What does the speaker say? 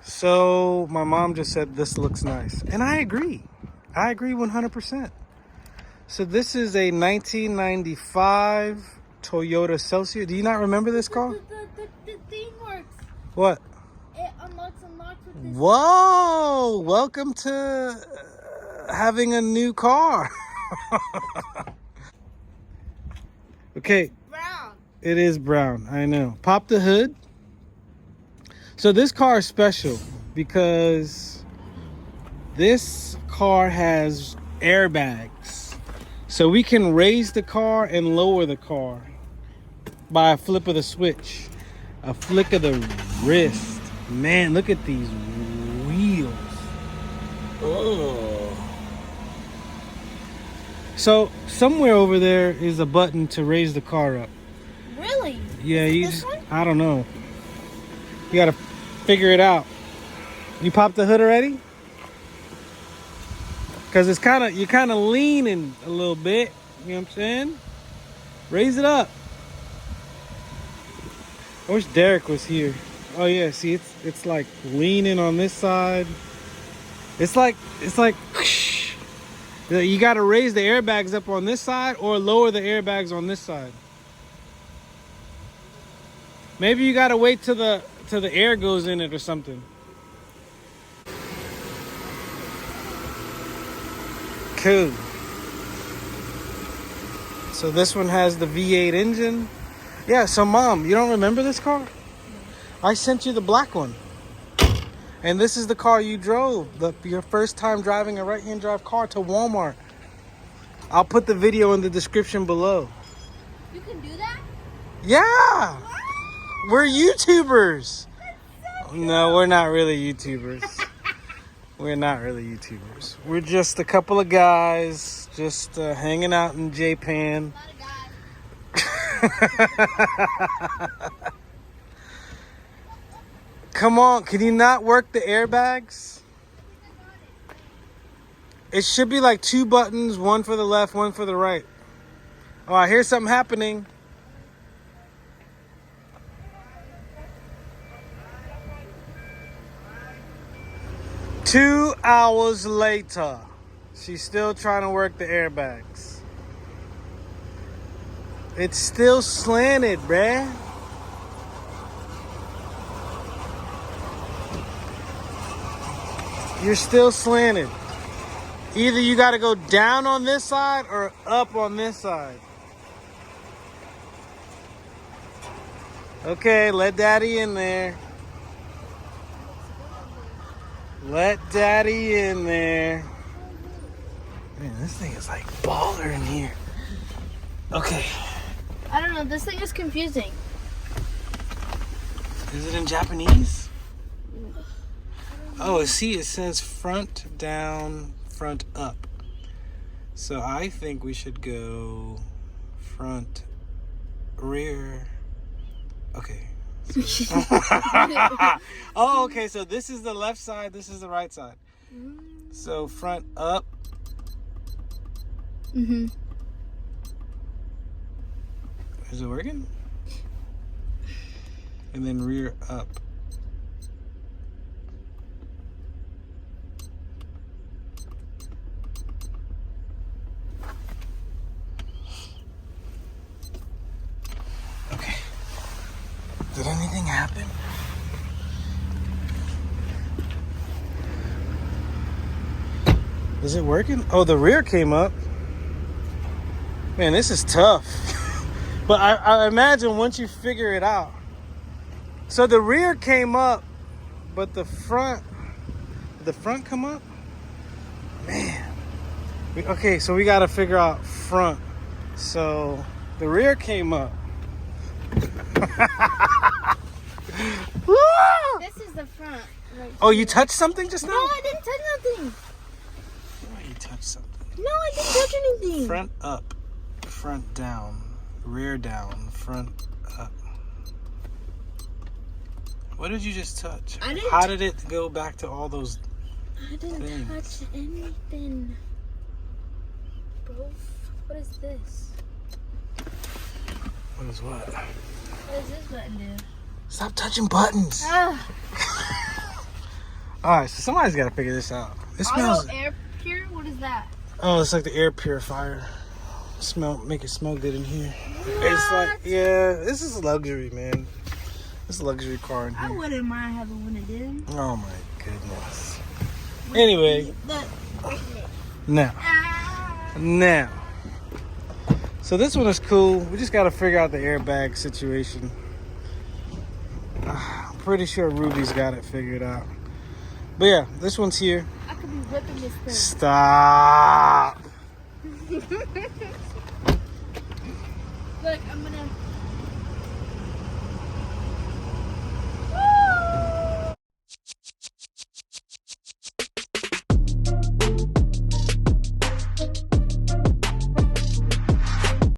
So my mom just said this looks nice, and I agree. I agree 100%. So this is a 1995 Toyota Celsior. Do you not remember this car? The thing works. What? It unlocks with this. Whoa! Welcome to having a new car. Okay. Brown. It is brown. I know. Pop the hood. So this car is special because this car has airbags. So we can raise the car and lower the car by a flip of the switch, a flick of the wrist. Man, look at these wheels. Oh. So somewhere over there is a button to raise the car up. Really? Yeah, Is it this one? I don't know. You gotta figure it out. You popped the hood already? Cause it's you're kind of leaning a little bit. You know what I'm saying? Raise it up. I wish Derek was here. Oh yeah, see it's like leaning on this side. It's like you gotta raise the airbags up on this side or lower the airbags on this side. Maybe you gotta wait till the air goes in it or something. Cool. So this one has the V8 engine. Yeah, so Mom, you don't remember this car? I sent you the black one. And this is the car you drove. Your first time driving a right-hand drive car to Walmart. I'll put the video in the description below. You can do that? Yeah! We're YouTubers. No, we're not really YouTubers. We're not really YouTubers. We're just a couple of guys just hanging out in Japan. Not a guy. Come on, can you not work the airbags? It should be like 2 buttons, one for the left, one for the right. Oh, I hear something happening. Two hours later, she's still trying to work the airbags. It's still slanted, bruh. You're still slanted. Either you got to go down on this side or up on this side. Okay, let Daddy in there. Let Daddy in there. Man, this thing is like baller in here. Okay. I don't know. This thing is confusing. Is it in Japanese? Oh, see, it says front, down, front, up. So I think we should go front, rear. Okay. Oh, okay. So this is the left side. This is the right side. So front up. Mhm. Is it working? And then rear up. Okay. Did anything happen? Is it working? Oh, the rear came up. Man, this is tough. But I imagine once you figure it out. So the rear came up, but the front, did the front come up? Man. Okay, so we got to figure out front. So the rear came up. This is the front. Right Oh, you touched something just now? No, I didn't touch nothing. Oh, you touched something. No, I didn't touch anything. Front up, front down, rear down, front up. What did you just touch? I didn't How did it go back to all those I didn't things? touch anything. Bro, what is this? What is what? What does this button do? Stop touching buttons. Ah. All right, so somebody's got to figure this out. It smells. Auto air pure? What is that? Oh, it's like the air purifier. Make it smell good in here. It's like, yeah, this is luxury, man. This is a luxury car in I here. wouldn't mind having one of them. Oh my goodness. Anyway, now. So this one is cool. We just got to figure out the airbag situation. I'm pretty sure Ruby's got it figured out. But yeah, this one's here. I could be whipping this thing. Stop. Look, I'm gonna